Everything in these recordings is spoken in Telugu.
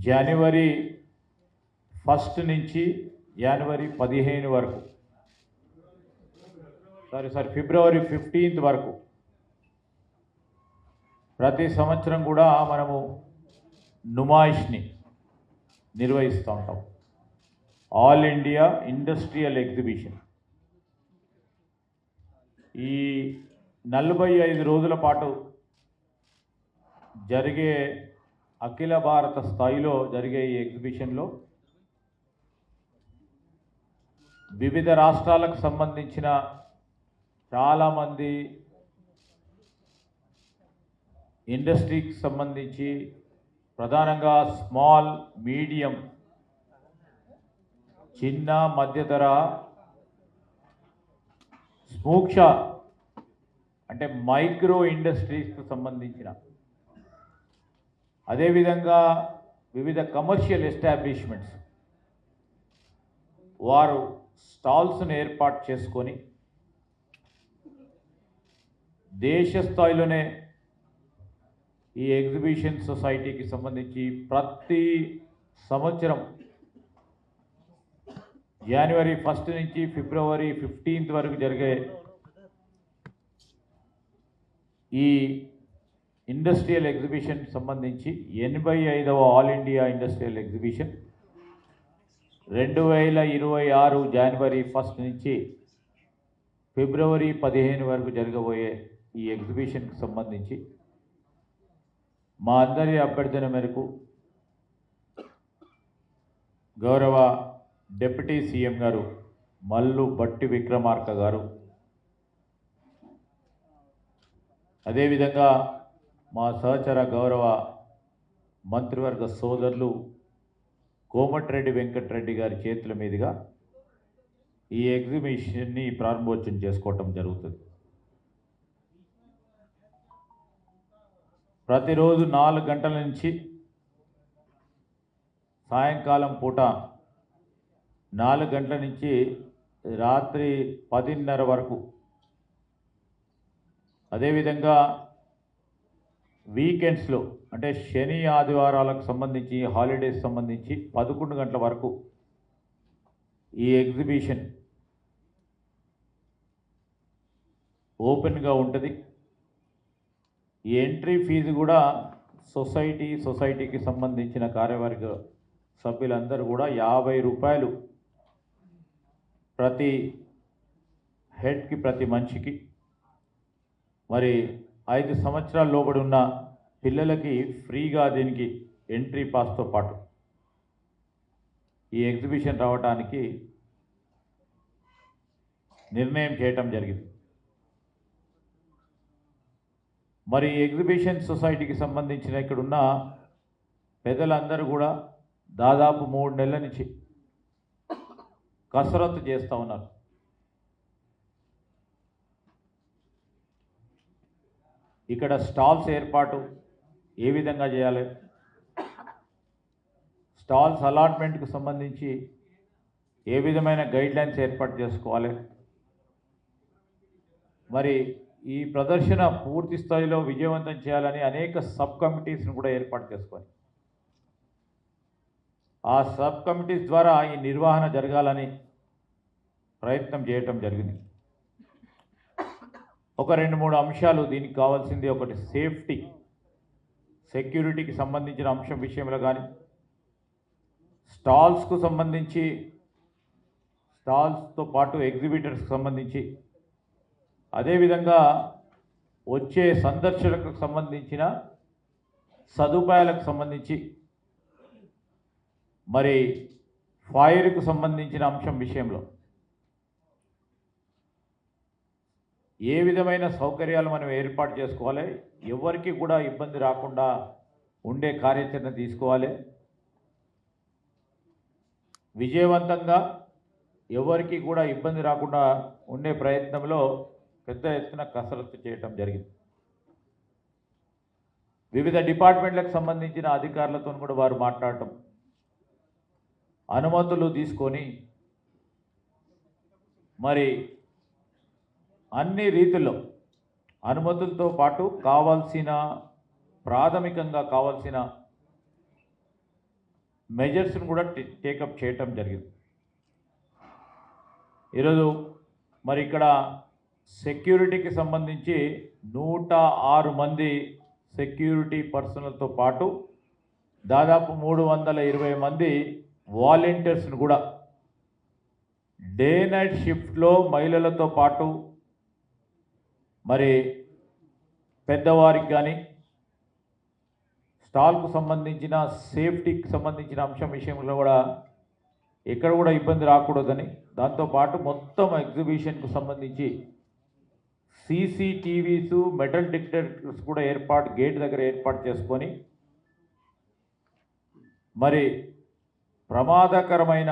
జనవరి 1 నుంచి జనవరి 15 వరకు ఫిబ్రవరి 15 వరకు ప్రతి సంవత్సరం కూడా మనము నుమాయిష్ని నిర్వహిస్తూ ఉంటాం. All India industrial exhibition. ఈ 45 రోజుల పాటు జరిగే అఖిల భారత స్థాయిలో జరిగే ఈ ఎగ్జిబిషన్లో వివిధ రాష్ట్రాలకు సంబంధించిన చాలామంది ఇండస్ట్రీకి సంబంధించి ప్రధానంగా స్మాల్, మీడియం, చిన్న, మధ్యతర, సూక్ష్మ అంటే మైక్రో ఇండస్ట్రీస్కు సంబంధించిన, అదేవిధంగా వివిధ కమర్షియల్ ఎస్టాబ్లిష్మెంట్స్ వారు స్టాల్స్ను ఏర్పాటు చేసుకొని దేశ స్థాయిలోనే ఈ ఎగ్జిబిషన్ సొసైటీకి సంబంధించి ప్రతి సంవత్సరం జనవరి 1 నుంచి ఫిబ్రవరి 15 వరకు జరిగే ఈ ఇండస్ట్రియల్ ఎగ్జిబిషన్ సంబంధించి 85వ ఆల్ ఇండియా ఇండస్ట్రియల్ ఎగ్జిబిషన్ 2026 జనవరి 1 నుంచి ఫిబ్రవరి 15 వరకు జరగబోయే ఈ ఎగ్జిబిషన్కి సంబంధించి మా అందరి అభ్యర్థన మేరకు గౌరవ డిప్యూటీ సీఎం గారు మల్లు భట్టి విక్రమార్క గారు, అదేవిధంగా మా సహచర గౌరవ మంత్రివర్గ సోదరులు కోమటిరెడ్డి వెంకటరెడ్డి గారి చేతుల మీదుగా ఈ ఎగ్జిబిషన్ని ప్రారంభోత్సవం చేసుకోవటం జరుగుతుంది. ప్రతిరోజు 4 గంటల నుంచి సాయంకాలం పూట 4 గంటల నుంచి రాత్రి 10:30 వరకు, అదేవిధంగా వీకెండ్స్లో అంటే శని ఆదివారాలకు సంబంధించి, హాలిడేస్ సంబంధించి 11 గంటల వరకు ఈ ఎగ్జిబిషన్ ఓపెన్గా ఉంటుంది. ఈ ఎంట్రీ ఫీజు కూడా సొసైటీకి సంబంధించిన కార్యవర్గ సభ్యులందరూ కూడా 50 రూపాయలు ప్రతి హెడ్కి, ప్రతి మనిషికి. మరి 5 సంవత్సరాల లోబడి ఉన్న పిల్లలకి ఫ్రీగా దీనికి ఎంట్రీ పాస్తో పాటు ఈ ఎగ్జిబిషన్ రావడానికి నిర్ణయం చేయటం జరిగింది. మరి ఎగ్జిబిషన్ సొసైటీకి సంబంధించిన ఇక్కడున్న పెద్దలందరూ కూడా దాదాపు 3 నెలల నుంచి కసరత్తు చేస్తూ ఉన్నారు. ఇక్కడ స్టాల్స్ ఏర్పాటు ఏ విధంగా చేయాలి, స్టాల్స్ అలాట్మెంట్కి సంబంధించి ఏ విధమైన గైడ్లైన్స్ ఏర్పాటు చేసుకోవాలి, మరి ఈ ప్రదర్శన పూర్తి స్థాయిలో విజయవంతం చేయాలని అనేక సబ్ కమిటీస్ను కూడా ఏర్పాటు చేసుకొని ఆ సబ్ కమిటీస్ ద్వారా ఈ నిర్వహణ జరగాలని ప్రయత్నం చేయటం జరిగింది. ఒక 2-3 అంశాలు దీనికి కావాల్సింది. ఒకటి సేఫ్టీ, సెక్యూరిటీకి సంబంధించిన అంశం విషయంలో కానీ, స్టాల్స్కు సంబంధించి, స్టాల్స్తో పాటు ఎగ్జిబిటర్స్కి సంబంధించి, అదేవిధంగా వచ్చే సందర్శకులకు సంబంధించిన సదుపాయాలకు సంబంధించి, మరి ఫైర్కు సంబంధించిన అంశం విషయంలో ఏ విధమైన సౌకర్యాలు మనం ఏర్పాటు చేసుకోవాలి, ఎవరికి కూడా ఇబ్బంది రాకుండా ఉండే కార్యాచరణ తీసుకోవాలి. విజయవంతంగా ఎవరికి కూడా ఇబ్బంది రాకుండా ఉండే ప్రయత్నంలో పెద్ద ఎత్తున కసరత్తు చేయటం జరిగింది. వివిధ డిపార్ట్మెంట్లకు సంబంధించిన అధికారులతో కూడా వారు మాట్లాడటం, అనుమతులు తీసుకొని మరి అన్ని రీతుల్లో అనుమతులతో పాటు కావాల్సిన ప్రాథమికంగా కావాల్సిన మెజర్స్ని కూడా టేకప్ చేయటం జరిగింది. ఈరోజు మరి ఇక్కడ సెక్యూరిటీకి సంబంధించి 106 మంది సెక్యూరిటీ పర్సనల్తో పాటు దాదాపు 320 మంది వాలంటీర్స్ని కూడా డే నైట్ షిఫ్ట్లో మహిళలతో పాటు మరి పెద్దవారికి కానీ స్టాల్కు సంబంధించిన సేఫ్టీకి సంబంధించిన అంశం విషయంలో కూడా ఎక్కడ కూడా ఇబ్బంది రాకూడదని, దాంతోపాటు మొత్తం ఎగ్జిబిషన్కు సంబంధించి CCTVs మెటల్ డిటెక్టర్స్ కూడా గేట్ దగ్గర ఏర్పాటు చేసుకొని మరి ప్రమాదకరమైన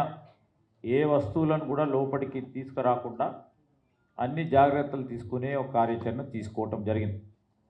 ఏ వస్తువులను కూడా లోపలికి తీసుకురాకుండా అన్ని జాగ్రత్తలు తీసుకునే ఒక కార్యాచరణ తీసుకోవటం జరిగింది.